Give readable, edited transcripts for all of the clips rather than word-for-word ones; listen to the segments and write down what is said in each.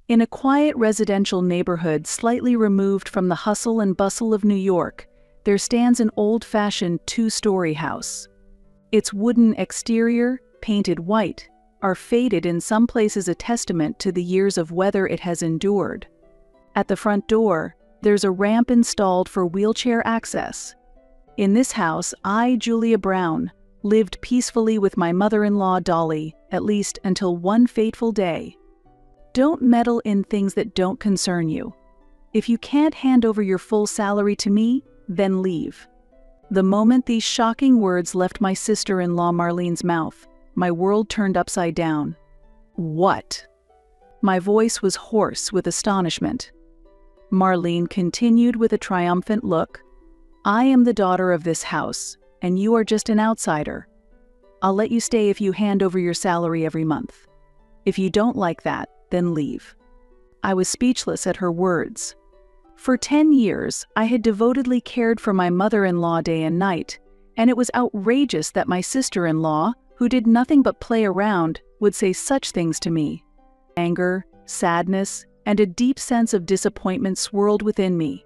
In a quiet residential neighborhood slightly removed from the hustle and bustle of New York, there stands an old-fashioned two-story house. Its wooden exterior, painted white, are faded in some places a testament to the years of weather it has endured. At the front door, there's a ramp installed for wheelchair access. In this house, I, Julia Brown, lived peacefully with my mother-in-law Dolly, at least until one fateful day. Don't meddle in things that don't concern you. If you can't hand over your full salary to me, then leave. The moment these shocking words left my sister-in-law Marlene's mouth, my world turned upside down. What? My voice was hoarse with astonishment. Marlene continued with a triumphant look. I am the daughter of this house, and you are just an outsider. I'll let you stay if you hand over your salary every month. If you don't like that, then leave. I was speechless at her words. For 10 years, I had devotedly cared for my mother-in-law day and night, and it was outrageous that my sister-in-law, who did nothing but play around, would say such things to me. Anger, sadness, and a deep sense of disappointment swirled within me.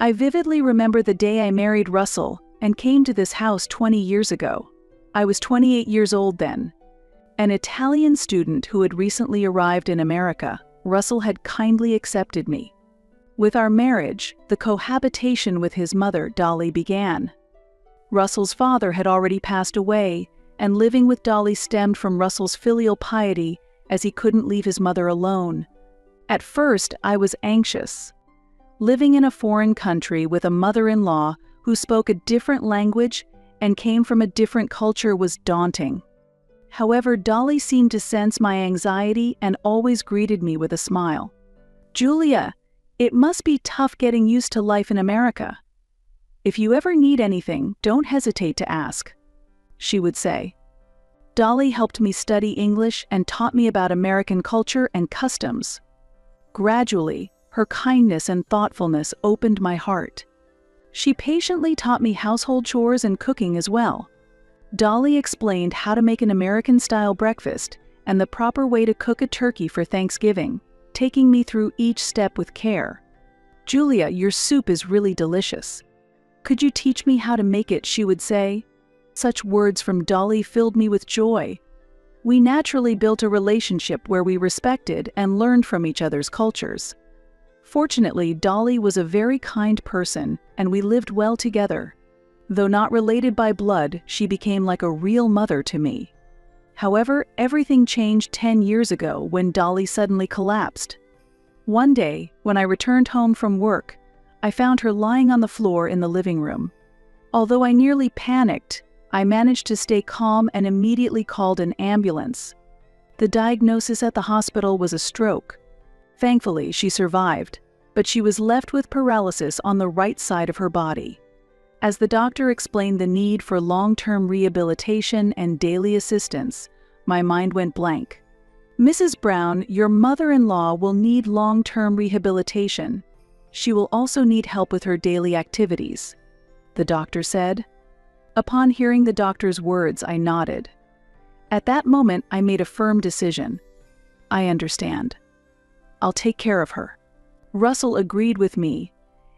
I vividly remember the day I married Russell and came to this house 20 years ago. I was 28 years old then. An Italian student who had recently arrived in America, Russell had kindly accepted me. With our marriage, the cohabitation with his mother, Dolly, began. Russell's father had already passed away, and living with Dolly stemmed from Russell's filial piety, as he couldn't leave his mother alone. At first, I was anxious. Living in a foreign country with a mother-in-law who spoke a different language and came from a different culture was daunting. However, Dolly seemed to sense my anxiety and always greeted me with a smile. "Julia, it must be tough getting used to life in America. If you ever need anything, don't hesitate to ask," she would say. Dolly helped me study English and taught me about American culture and customs. Gradually, her kindness and thoughtfulness opened my heart. She patiently taught me household chores and cooking as well. Dolly explained how to make an American-style breakfast and the proper way to cook a turkey for Thanksgiving, taking me through each step with care. "Julia, your soup is really delicious. Could you teach me how to make it?" she would say. Such words from Dolly filled me with joy. We naturally built a relationship where we respected and learned from each other's cultures. Fortunately, Dolly was a very kind person, and we lived well together. Though not related by blood, she became like a real mother to me. However, everything changed 10 years ago when Dolly suddenly collapsed. One day, when I returned home from work, I found her lying on the floor in the living room. Although I nearly panicked, I managed to stay calm and immediately called an ambulance. The diagnosis at the hospital was a stroke. Thankfully, she survived, but she was left with paralysis on the right side of her body. As the doctor explained the need for long-term rehabilitation and daily assistance, my mind went blank. "Mrs. Brown, your mother-in-law will need long-term rehabilitation. She will also need help with her daily activities," the doctor said. Upon hearing the doctor's words, I nodded. At that moment, I made a firm decision. "I understand. I'll take care of her." Russell agreed with me,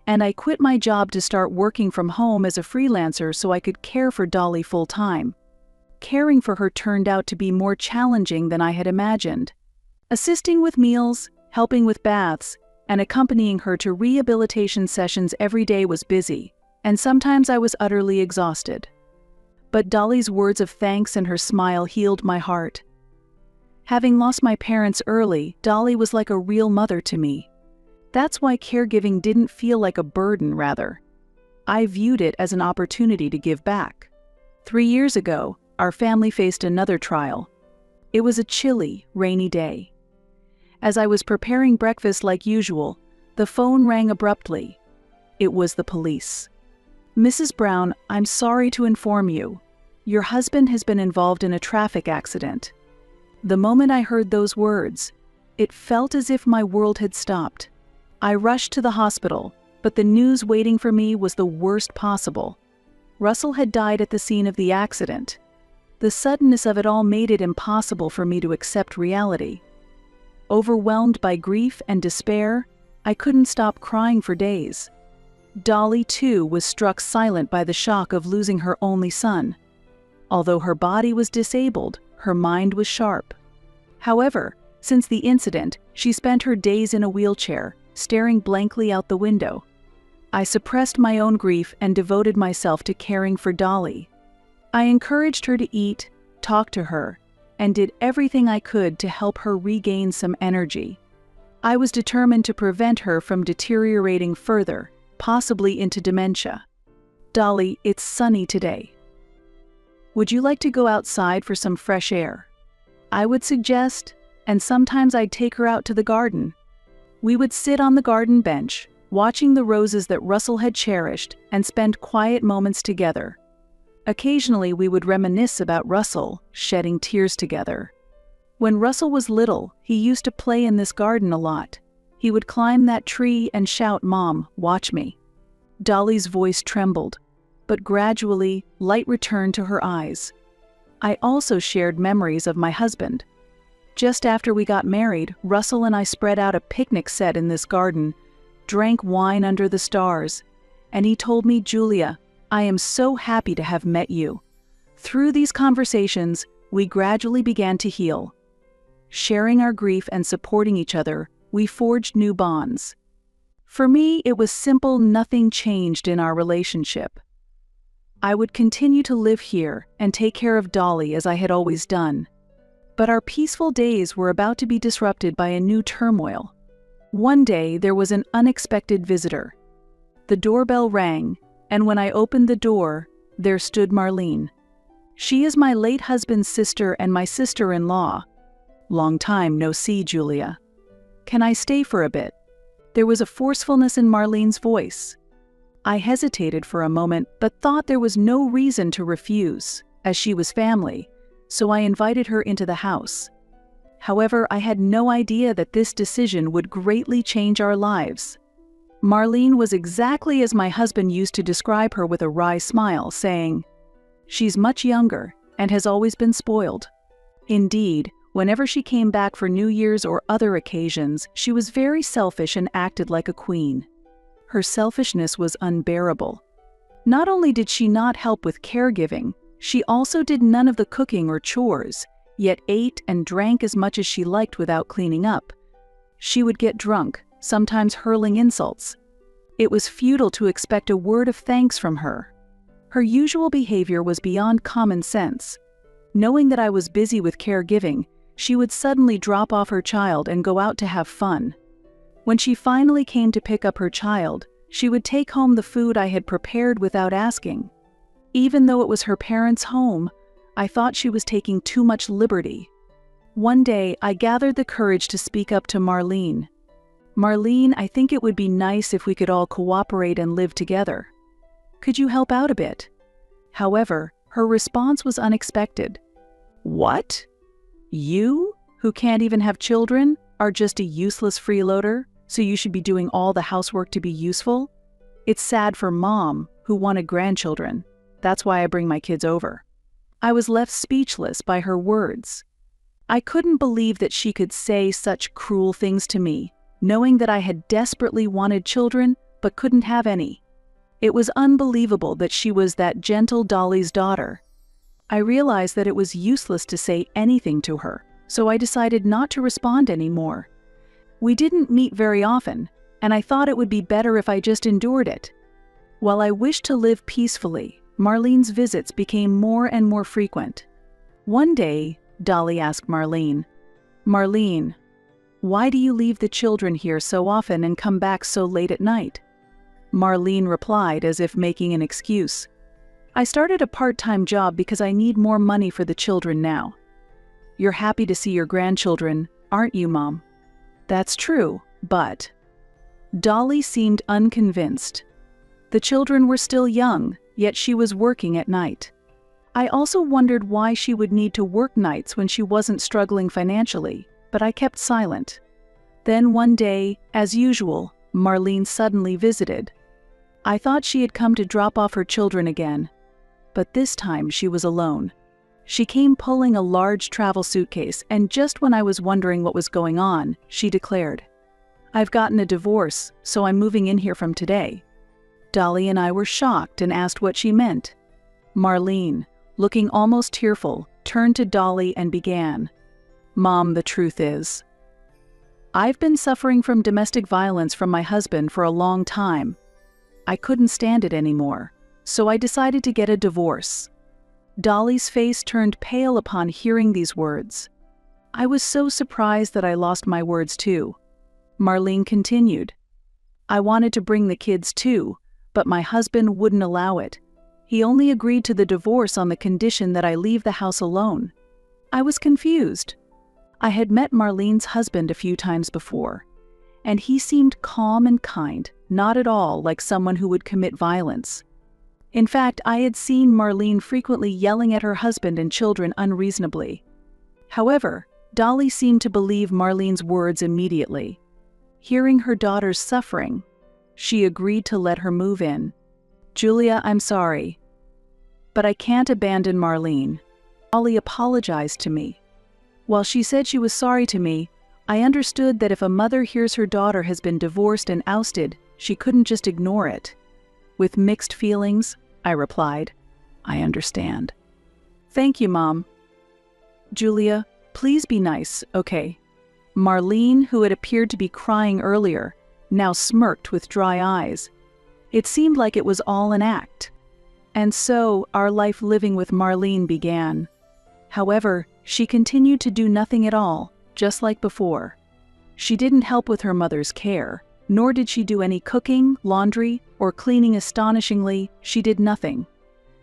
and I quit my job to start working from home as a freelancer so I could care for Dolly full-time. Caring for her turned out to be more challenging than I had imagined. Assisting with meals, helping with baths, and accompanying her to rehabilitation sessions every day was busy, and sometimes I was utterly exhausted. But Dolly's words of thanks and her smile healed my heart. Having lost my parents early, Dolly was like a real mother to me. That's why caregiving didn't feel like a burden, rather. I viewed it as an opportunity to give back. 3 years ago, our family faced another trial. It was a chilly, rainy day. As I was preparing breakfast like usual, the phone rang abruptly. It was the police. "Mrs. Brown, I'm sorry to inform you. Your husband has been involved in a traffic accident." The moment I heard those words, it felt as if my world had stopped. I rushed to the hospital, but the news waiting for me was the worst possible. Russell had died at the scene of the accident. The suddenness of it all made it impossible for me to accept reality. Overwhelmed by grief and despair, I couldn't stop crying for days. Dolly, too, was struck silent by the shock of losing her only son. Although her body was disabled, her mind was sharp. However, since the incident, she spent her days in a wheelchair, staring blankly out the window. I suppressed my own grief and devoted myself to caring for Dolly. I encouraged her to eat, talked to her, and did everything I could to help her regain some energy. I was determined to prevent her from deteriorating further, possibly into dementia. Dolly, it's sunny today. Would you like to go outside for some fresh air? I would suggest, and sometimes I'd take her out to the garden. We would sit on the garden bench, watching the roses that Russell had cherished, and spend quiet moments together. Occasionally we would reminisce about Russell, shedding tears together. When Russell was little, he used to play in this garden a lot. He would climb that tree and shout, "Mom, watch me." Dolly's voice trembled, but gradually light returned to her eyes. I also shared memories of my husband. Just after we got married, Russell and I spread out a picnic set in this garden, drank wine under the stars, and he told me, "Julia, I am so happy to have met you." Through these conversations, we gradually began to heal. Sharing our grief and supporting each other, we forged new bonds. For me, it was simple, nothing changed in our relationship. I would continue to live here and take care of Dolly as I had always done. But our peaceful days were about to be disrupted by a new turmoil. One day, there was an unexpected visitor. The doorbell rang, and when I opened the door, there stood Marlene. She is my late husband's sister and my sister-in-law. Long time no see, Julia. Can I stay for a bit? There was a forcefulness in Marlene's voice. I hesitated for a moment, but thought there was no reason to refuse, as she was family, so I invited her into the house. However, I had no idea that this decision would greatly change our lives. Marlene was exactly as my husband used to describe her, with a wry smile, saying, "She's much younger and has always been spoiled." Indeed, whenever she came back for New Year's or other occasions, she was very selfish and acted like a queen. Her selfishness was unbearable. Not only did she not help with caregiving, she also did none of the cooking or chores, yet ate and drank as much as she liked without cleaning up. She would get drunk, sometimes hurling insults. It was futile to expect a word of thanks from her. Her usual behavior was beyond common sense. Knowing that I was busy with caregiving, she would suddenly drop off her child and go out to have fun. When she finally came to pick up her child, she would take home the food I had prepared without asking. Even though it was her parents' home, I thought she was taking too much liberty. One day, I gathered the courage to speak up to Marlene. "Marlene, I think it would be nice if we could all cooperate and live together. Could you help out a bit?" However, her response was unexpected. "What? You, who can't even have children, are just a useless freeloader, so you should be doing all the housework to be useful? It's sad for Mom, who wanted grandchildren. That's why I bring my kids over." I was left speechless by her words. I couldn't believe that she could say such cruel things to me, knowing that I had desperately wanted children but couldn't have any. It was unbelievable that she was that gentle Dolly's daughter. I realized that it was useless to say anything to her, so I decided not to respond anymore. We didn't meet very often, and I thought it would be better if I just endured it. While I wished to live peacefully, Marlene's visits became more and more frequent. One day, Dolly asked Marlene, "Marlene, why do you leave the children here so often and come back so late at night?" Marlene replied as if making an excuse, "I started a part-time job because I need more money for the children now." "You're happy to see your grandchildren, aren't you, Mom?" "That's true, but..." Dolly seemed unconvinced. The children were still young, yet she was working at night. I also wondered why she would need to work nights when she wasn't struggling financially, but I kept silent. Then one day, as usual, Marlene suddenly visited. I thought she had come to drop off her children again, but this time she was alone. She came pulling a large travel suitcase, and just when I was wondering what was going on, she declared, "I've gotten a divorce, so I'm moving in here from today." Dolly and I were shocked and asked what she meant. Marlene, looking almost tearful, turned to Dolly and began, "Mom, the truth is, I've been suffering from domestic violence from my husband for a long time. I couldn't stand it anymore, so I decided to get a divorce." Dolly's face turned pale upon hearing these words. I was so surprised that I lost my words too. Marlene continued, "I wanted to bring the kids too, but my husband wouldn't allow it. He only agreed to the divorce on the condition that I leave the house alone." I was confused. I had met Marlene's husband a few times before, and he seemed calm and kind, not at all like someone who would commit violence. In fact, I had seen Marlene frequently yelling at her husband and children unreasonably. However, Dolly seemed to believe Marlene's words immediately. Hearing her daughter's suffering, she agreed to let her move in. "Julia, I'm sorry, but I can't abandon Marlene." Dolly apologized to me. While she said she was sorry to me, I understood that if a mother hears her daughter has been divorced and ousted, she couldn't just ignore it. With mixed feelings, I replied, "I understand." "Thank you, Mom." "Julia, please be nice, okay?" Marlene, who had appeared to be crying earlier, now smirked with dry eyes. It seemed like it was all an act. And so, our life living with Marlene began. However, she continued to do nothing at all, just like before. She didn't help with her mother's care, nor did she do any cooking, laundry, or cleaning. Astonishingly, she did nothing.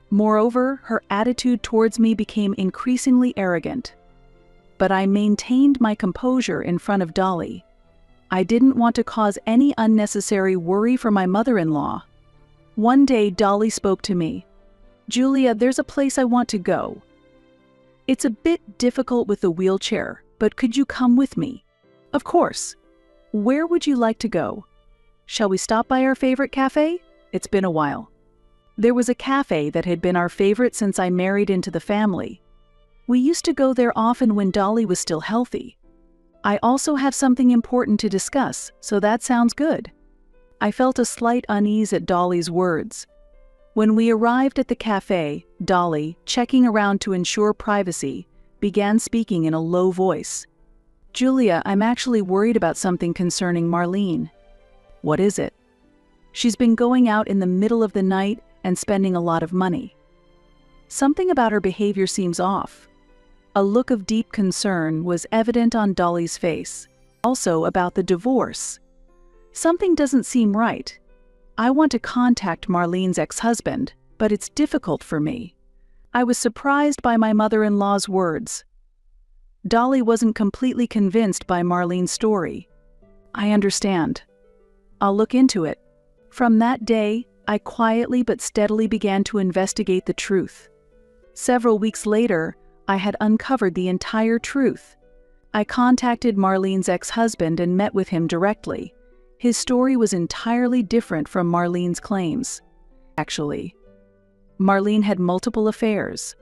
Moreover, her attitude towards me became increasingly arrogant. But I maintained my composure in front of Dolly. I didn't want to cause any unnecessary worry for my mother-in-law. One day, Dolly spoke to me. "Julia, there's a place I want to go. It's a bit difficult with the wheelchair, but could you come with me?" "Of course. Where would you like to go? Shall we stop by our favorite cafe? It's been a while." There was a cafe that had been our favorite since I married into the family. We used to go there often when Dolly was still healthy. "I also have something important to discuss, so that sounds good." I felt a slight unease at Dolly's words. When we arrived at the cafe, Dolly, checking around to ensure privacy, began speaking in a low voice. "Julia, I'm actually worried about something concerning Marlene." "What is it?" "She's been going out in the middle of the night and spending a lot of money. Something about her behavior seems off." A look of deep concern was evident on Dolly's face. "Also about the divorce. Something doesn't seem right. I want to contact Marlene's ex-husband, but it's difficult for me." I was surprised by my mother-in-law's words. Dolly wasn't completely convinced by Marlene's story. "I understand. I'll look into it." From that day, I quietly but steadily began to investigate the truth. Several weeks later, I had uncovered the entire truth. I contacted Marlene's ex-husband and met with him directly. His story was entirely different from Marlene's claims. Actually, Marlene had multiple affairs.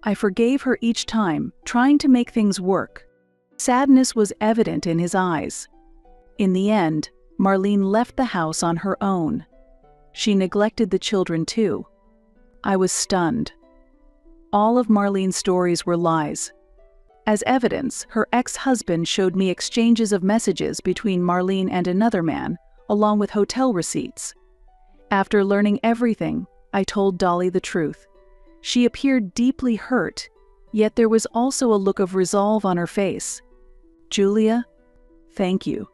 I forgave her each time, trying to make things work. Sadness was evident in his eyes. In the end, Marlene left the house on her own. She neglected the children too. I was stunned. All of Marlene's stories were lies. As evidence, her ex-husband showed me exchanges of messages between Marlene and another man, along with hotel receipts. After learning everything, I told Dolly the truth. She appeared deeply hurt, yet there was also a look of resolve on her face. "Julia, thank you.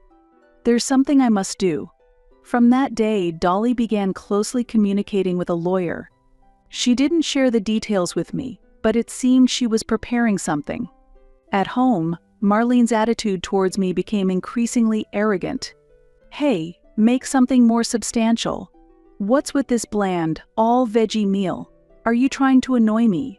There's something I must do." From that day, Dolly began closely communicating with a lawyer. She didn't share the details with me, but it seemed she was preparing something. At home, Marlene's attitude towards me became increasingly arrogant. "Hey, make something more substantial. What's with this bland, all-veggie meal? Are you trying to annoy me?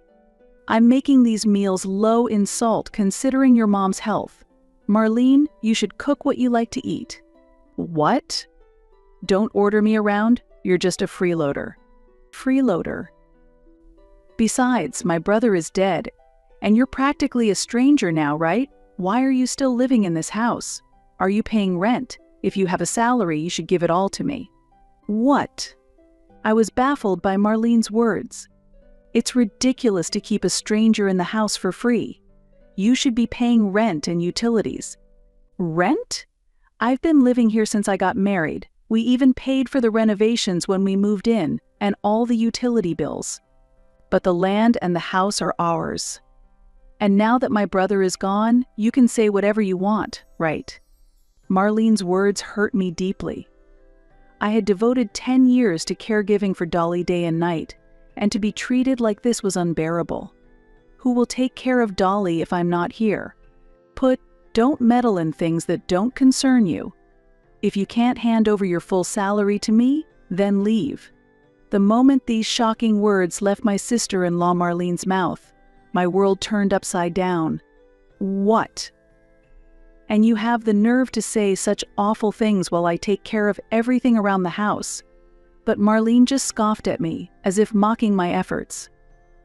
I'm making these meals low in salt considering your mom's health. Marlene, you should cook what you like to eat." "What? Don't order me around, you're just a freeloader." Freeloader. Besides, my brother is dead, and you're practically a stranger now, right? Why are you still living in this house? Are you paying rent? If you have a salary, you should give it all to me." What? I was baffled by Marlene's words. It's ridiculous to keep a stranger in the house for free. You should be paying rent and utilities. Rent? I've been living here since I got married. We even paid for the renovations when we moved in, and all the utility bills. But the land and the house are ours. And now that my brother is gone, you can say whatever you want, right? Marlene's words hurt me deeply. I had devoted 10 years to caregiving for Dolly day and night, and to be treated like this was unbearable. Who will take care of Dolly if I'm not here? Don't meddle in things that don't concern you. If you can't hand over your full salary to me, then leave. The moment these shocking words left my sister-in-law Marlene's mouth, my world turned upside down. What? And you have the nerve to say such awful things while I take care of everything around the house. But Marlene just scoffed at me, as if mocking my efforts.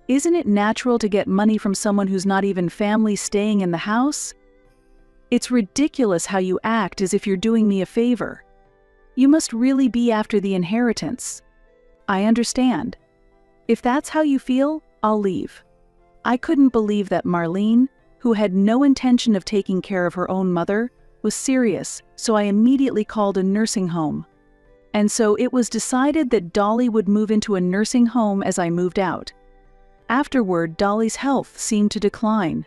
Isn't it natural to get money from someone who's not even family staying in the house? It's ridiculous how you act as if you're doing me a favor. You must really be after the inheritance. I understand. If that's how you feel, I'll leave. I couldn't believe that Marlene, who had no intention of taking care of her own mother, was serious, so I immediately called a nursing home. And so it was decided that Dolly would move into a nursing home as I moved out. Afterward, Dolly's health seemed to decline.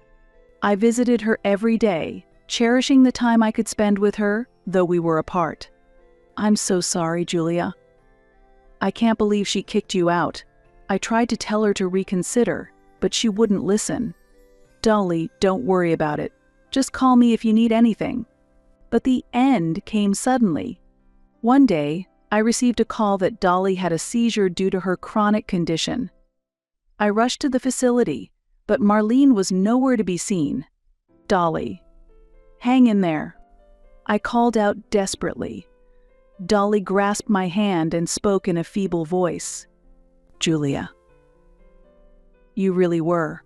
I visited her every day, cherishing the time I could spend with her, though we were apart. I'm so sorry, Julia. I can't believe she kicked you out. I tried to tell her to reconsider, but she wouldn't listen. Dolly, don't worry about it. Just call me if you need anything. But the end came suddenly. One day, I received a call that Dolly had a seizure due to her chronic condition. I rushed to the facility, but Marlene was nowhere to be seen. Dolly. Hang in there. I called out desperately. Dolly grasped my hand and spoke in a feeble voice. Julia. You really were.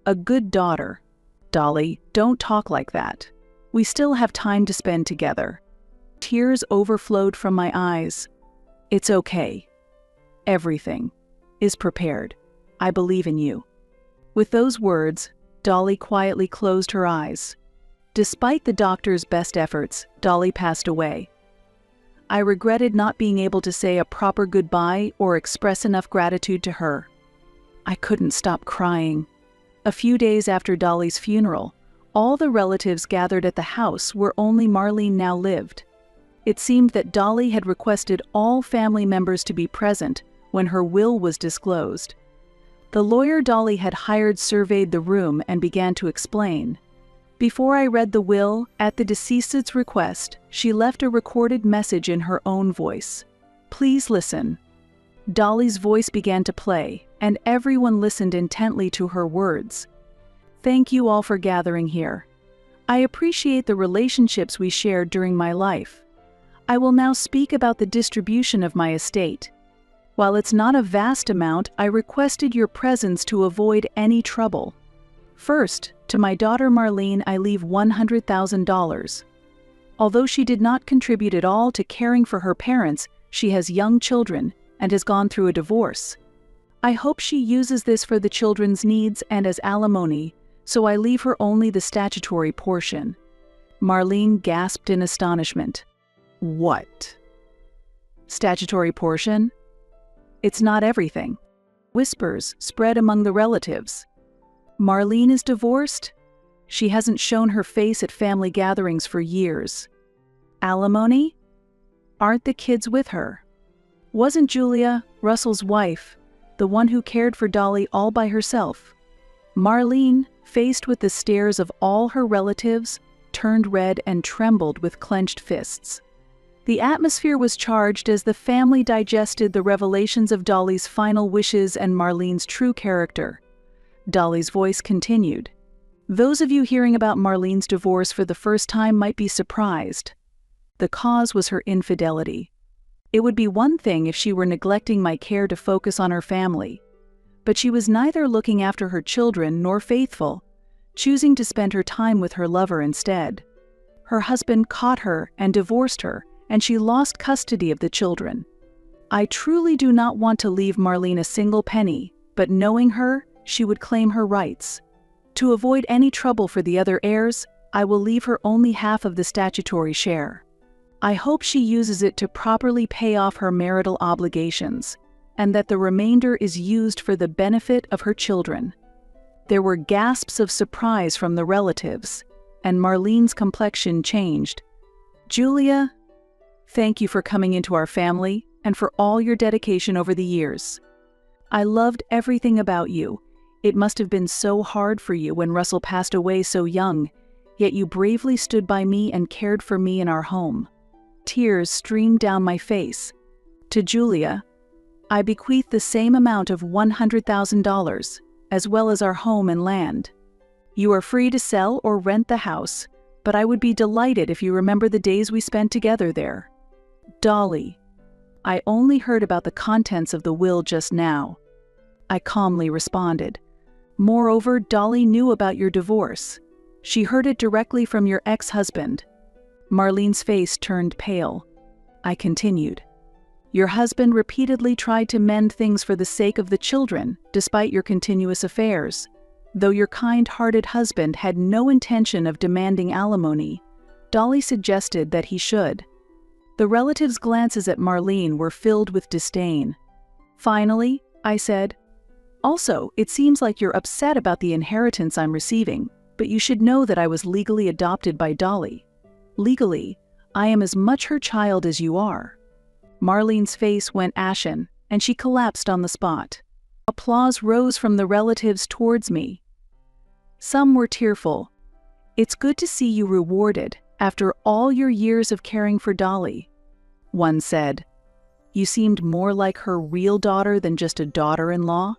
A good daughter. Dolly, don't talk like that. We still have time to spend together. Tears overflowed from my eyes. It's okay. Everything is prepared. I believe in you. With those words, Dolly quietly closed her eyes. Despite the doctor's best efforts, Dolly passed away. I regretted not being able to say a proper goodbye or express enough gratitude to her. I couldn't stop crying. A few days after Dolly's funeral, all the relatives gathered at the house where only Marlene now lived. It seemed that Dolly had requested all family members to be present when her will was disclosed. The lawyer Dolly had hired surveyed the room and began to explain. Before I read the will, at the deceased's request, she left a recorded message in her own voice. Please listen. Dolly's voice began to play, and everyone listened intently to her words. Thank you all for gathering here. I appreciate the relationships we shared during my life. I will now speak about the distribution of my estate. While it's not a vast amount, I requested your presence to avoid any trouble. First, to my daughter Marlene, I leave $100,000. Although she did not contribute at all to caring for her parents, she has young children and has gone through a divorce. I hope she uses this for the children's needs and as alimony, so I leave her only the statutory portion. Marlene gasped in astonishment. What? Statutory portion? It's not everything. Whispers spread among the relatives. Marlene is divorced? She hasn't shown her face at family gatherings for years. Alimony? Aren't the kids with her? Wasn't Julia, Russell's wife, the one who cared for Dolly all by herself? Marlene, faced with the stares of all her relatives, turned red and trembled with clenched fists. The atmosphere was charged as the family digested the revelations of Dolly's final wishes and Marlene's true character. Dolly's voice continued. Those of you hearing about Marlene's divorce for the first time might be surprised. The cause was her infidelity. It would be one thing if she were neglecting my care to focus on her family, but she was neither looking after her children nor faithful, choosing to spend her time with her lover instead. Her husband caught her and divorced her, and she lost custody of the children. I truly do not want to leave Marlene a single penny, but knowing her, she would claim her rights. To avoid any trouble for the other heirs, I will leave her only half of the statutory share. I hope she uses it to properly pay off her marital obligations, and that the remainder is used for the benefit of her children. There were gasps of surprise from the relatives, and Marlene's complexion changed. Julia, thank you for coming into our family and for all your dedication over the years. I loved everything about you. It must have been so hard for you when Russell passed away so young, yet you bravely stood by me and cared for me in our home. Tears streamed down my face. To Julia, I bequeath the same amount of $100,000, as well as our home and land. You are free to sell or rent the house, but I would be delighted if you remember the days we spent together there. Dolly, I only heard about the contents of the will just now. I calmly responded. Moreover, Dolly knew about your divorce. She heard it directly from your ex-husband. Marlene's face turned pale. I continued. Your husband repeatedly tried to mend things for the sake of the children, despite your continuous affairs. Though your kind-hearted husband had no intention of demanding alimony, Dolly suggested that he should. The relatives' glances at Marlene were filled with disdain. Finally, I said, also, it seems like you're upset about the inheritance I'm receiving, but you should know that I was legally adopted by Dolly. Legally, I am as much her child as you are. Marlene's face went ashen, and she collapsed on the spot. Applause rose from the relatives towards me. Some were tearful. It's good to see you rewarded after all your years of caring for Dolly. One said, you seemed more like her real daughter than just a daughter-in-law.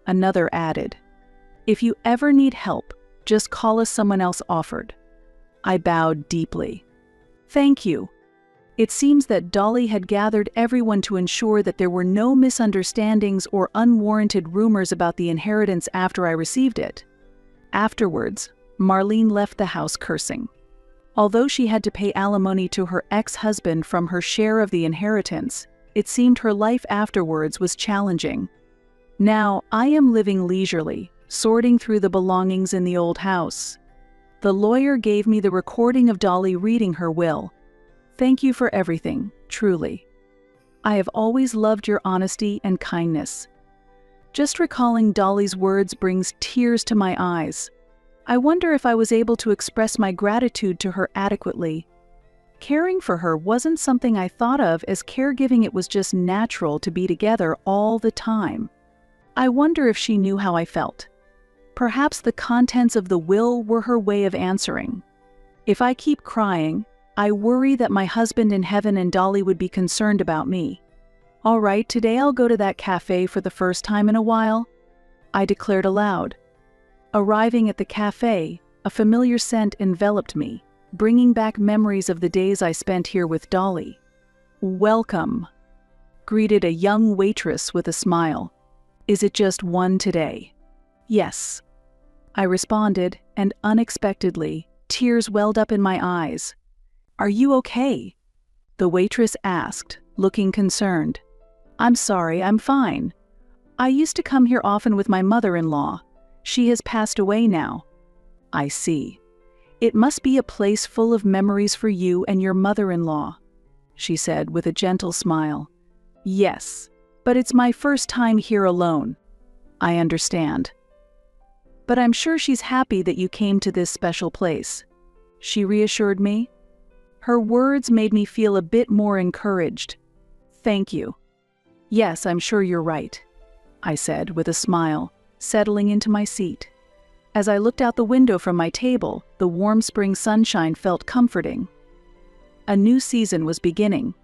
Another added, if you ever need help, just call us, someone else offered. I bowed deeply. Thank you. It seems that Dolly had gathered everyone to ensure that there were no misunderstandings or unwarranted rumors about the inheritance after I received it. Afterwards, Marlene left the house cursing. Although she had to pay alimony to her ex-husband from her share of the inheritance, it seemed her life afterwards was challenging. Now I am living leisurely, sorting through the belongings in the old house. The lawyer gave me the recording of Dolly reading her will. Thank you for everything, truly. I have always loved your honesty and kindness. Just recalling Dolly's words brings tears to my eyes. I wonder if I was able to express my gratitude to her adequately. Caring for her wasn't something I thought of as caregiving. It was just natural to be together all the time. I wonder if she knew how I felt. Perhaps the contents of the will were her way of answering. If I keep crying, I worry that my husband in heaven and Dolly would be concerned about me. All right, today I'll go to that cafe for the first time in a while, I declared aloud. Arriving at the cafe, a familiar scent enveloped me, bringing back memories of the days I spent here with Dolly. Welcome, greeted a young waitress with a smile. Is it just one today? Yes, I responded, and unexpectedly, tears welled up in my eyes. Are you okay? The waitress asked, looking concerned. I'm sorry, I'm fine. I used to come here often with my mother-in-law. She has passed away now. I see. It must be a place full of memories for you and your mother-in-law, she said with a gentle smile. Yes, but it's my first time here alone. I understand. But I'm sure she's happy that you came to this special place, she reassured me. Her words made me feel a bit more encouraged. Thank you. Yes, I'm sure you're right, I said with a smile, settling into my seat. As I looked out the window from my table, the warm spring sunshine felt comforting. A new season was beginning.